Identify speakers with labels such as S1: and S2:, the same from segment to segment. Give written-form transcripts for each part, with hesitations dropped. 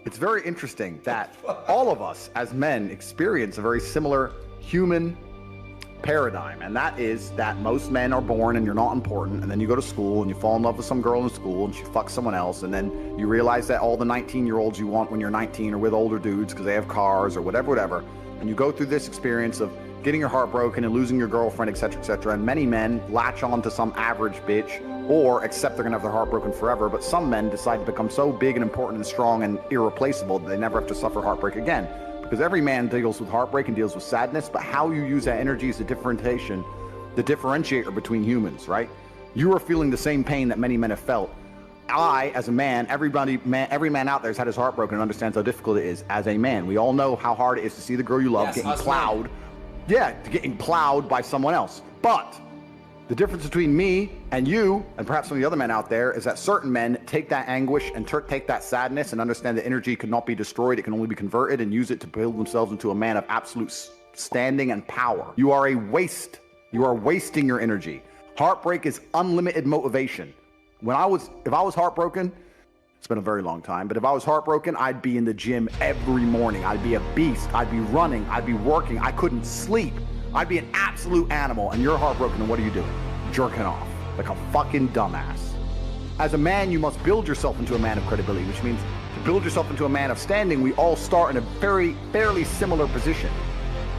S1: It's very interesting that all of us as men experience a very similar human paradigm, and that is that most men are born and you're not important, and then you go to school and you fall in love with some girl in school and she fucks someone else, and then you realize that all the 19-year-olds you want when you're 19 are with older dudes because they have cars or whatever, and you go through this experience of getting your heart broken and losing your girlfriend, etc., and many men latch on to some average bitch or accept they're gonna have their heart broken forever, but some men decide to become so big and important and strong and irreplaceable that they never have to suffer heartbreak again. Because every man deals with heartbreak and deals with sadness, but how you use that energy is the differentiator between humans, right? You are feeling the same pain that many men have felt. I, as a man, every man out there has had his heart broken and understands how difficult it is as a man. We all know how hard it is to see the girl you love getting plowed. Yeah, getting plowed by someone else. But the difference between me and you, and perhaps some of the other men out there, is that certain men take that anguish and take that sadness and understand that energy could not be destroyed, it can only be converted, and use it to build themselves into a man of absolute standing and power. You are a waste. You are wasting your energy. Heartbreak is unlimited motivation. If I was heartbroken, it's been a very long time, but if I was heartbroken, I'd be in the gym every morning. I'd be a beast. I'd be running. I'd be working. I couldn't sleep. I'd be an absolute animal. And you're heartbroken, and what are you doing? Jerking off like a fucking dumbass. As a man, you must build yourself into a man of credibility, which means to build yourself into a man of standing, we all start in a fairly similar position.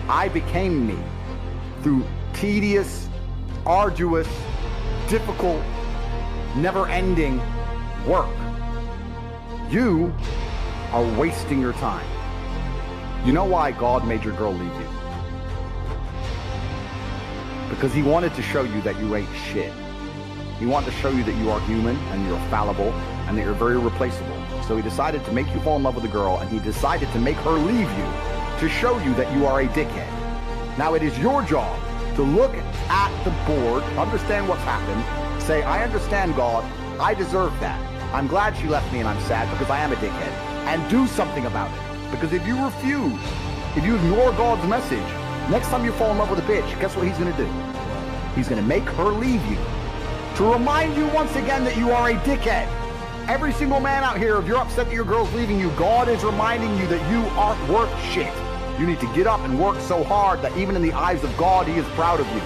S1: I became me through tedious, arduous, difficult, never-ending work. You are wasting your time. You know why God made your girl leave you? Because he wanted to show you that you ain't shit. He wanted to show you that you are human and you're fallible and that you're very replaceable. So he decided to make you fall in love with a girl, and he decided to make her leave you to show you that you are a dickhead. Now it is your job to look at the board, understand what's happened, say, I understand, God, I deserve that. I'm glad she left me and I'm sad because I am a dickhead. And do something about it. Because if you refuse, if you ignore God's message, next time you fall in love with a bitch, guess what he's going to do? He's going to make her leave you. To remind you once again that you are a dickhead. Every single man out here, if you're upset that your girl's leaving you, God is reminding you that you aren't worth shit. You need to get up and work so hard that even in the eyes of God, he is proud of you.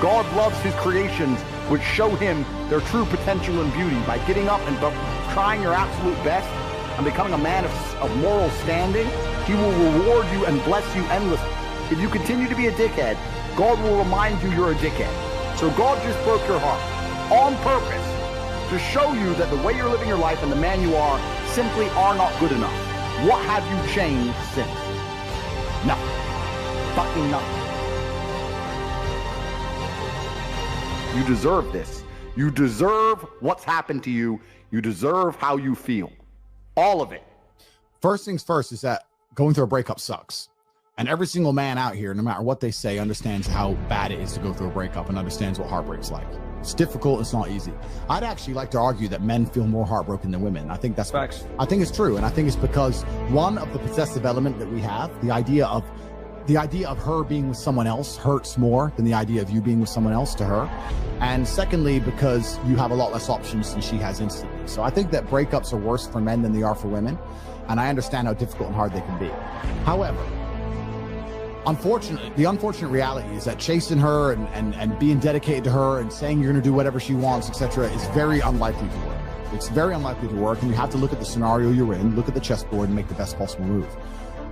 S1: God loves his creations, which show him their true potential and beauty. By getting up and trying your absolute best and becoming a man of moral standing, he will reward you and bless you endlessly. If you continue to be a dickhead, God will remind you you're a dickhead. So God just broke your heart on purpose to show you that the way you're living your life and the man you are simply are not good enough. What have you changed since? Nothing. Fucking nothing. You deserve this. You deserve what's happened to you. You deserve how you feel. All of it.
S2: First things first is that going through a breakup sucks. And every single man out here, no matter what they say, understands how bad it is to go through a breakup and understands what heartbreak's like. It's difficult. It's not easy. I'd actually like to argue that men feel more heartbroken than women. I think that's
S3: facts.
S2: I think it's true. And I think it's because, one, of the possessive element that we have, the idea of her being with someone else hurts more than the idea of you being with someone else to her. And secondly, because you have a lot less options than she has instantly. So I think that breakups are worse for men than they are for women. And I understand how difficult and hard they can be. However, unfortunately, the unfortunate reality is that chasing her and being dedicated to her and saying you're going to do whatever she wants, etc., is very unlikely to work. It's very unlikely to work, and you have to look at the scenario you're in, look at the chessboard, and make the best possible move.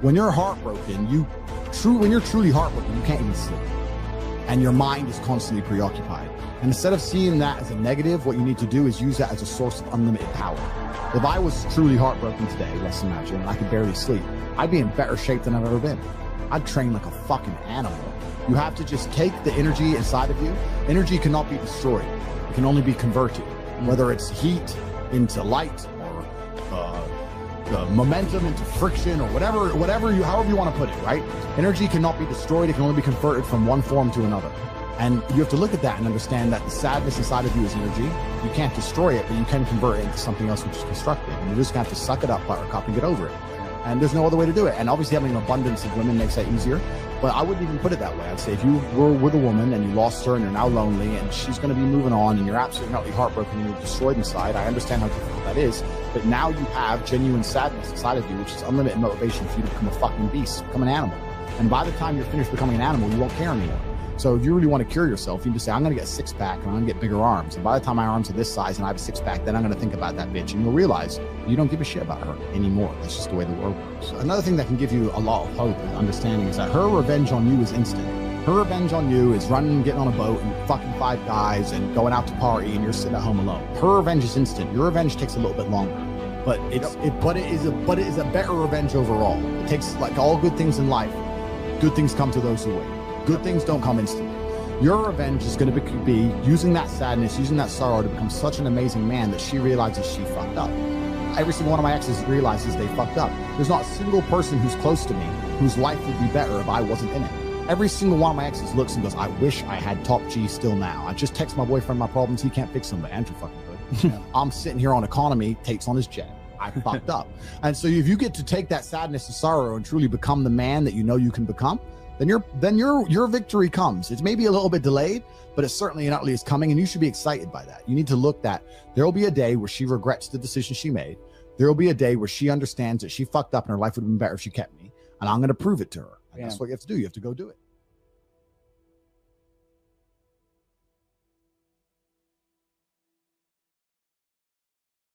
S2: When you're heartbroken, when you're truly heartbroken, you can't even sleep, and your mind is constantly preoccupied. And instead of seeing that as a negative, what you need to do is use that as a source of unlimited power. If I was truly heartbroken today, let's imagine, and I could barely sleep, I'd be in better shape than I've ever been. I'd train like a fucking animal. You have to just take the energy inside of you. Energy cannot be destroyed. It can only be converted, whether it's heat into light or momentum into friction or however you want to put it, right? Energy cannot be destroyed. It can only be converted from one form to another. And you have to look at that and understand that the sadness inside of you is energy. You can't destroy it, but you can convert it into something else which is constructive. And you just have to suck it up, buttercup, and get over it. And there's no other way to do it. And obviously having an abundance of women makes that easier. But I wouldn't even put it that way. I'd say if you were with a woman and you lost her and you're now lonely and she's going to be moving on and you're absolutely heartbroken and you're destroyed inside, I understand how difficult that is. But now you have genuine sadness inside of you, which is unlimited motivation for you to become a fucking beast, become an animal. And by the time you're finished becoming an animal, you won't care anymore. So if you really want to cure yourself, you just say, I'm going to get a six-pack and I'm going to get bigger arms. And by the time my arms are this size and I have a six-pack, then I'm going to think about that bitch. And you'll realize you don't give a shit about her anymore. That's just the way the world works. Another thing that can give you a lot of hope and understanding is that her revenge on you is instant. Her revenge on you is running, getting on a boat and fucking 5 guys and going out to party and you're sitting at home alone. Her revenge is instant. Your revenge takes a little bit longer. But it is a better revenge overall. It takes, like all good things in life, good things come to those who wait. Good things don't come instantly. Your revenge is going to be using that sadness, using that sorrow to become such an amazing man that she realizes she fucked up. Every single one of my exes realizes they fucked up. There's not a single person who's close to me whose life would be better if I wasn't in it. Every single one of my exes looks and goes, I wish I had top G still now. I just text my boyfriend my problems. He can't fix them, but Andrew fucking could. Yeah. I'm sitting here on economy, Tate's on his jet. I fucked up. And so if you get to take that sadness and sorrow and truly become the man that you know you can become, then your victory comes. It's maybe a little bit delayed, but it's certainly and utterly is coming, and you should be excited by that. You need to look that there will be a day where she regrets the decision she made. There will be a day where she understands that she fucked up and her life would have been better if she kept me, and I'm going to prove it to her. And that's what you have to do. You have to go do it.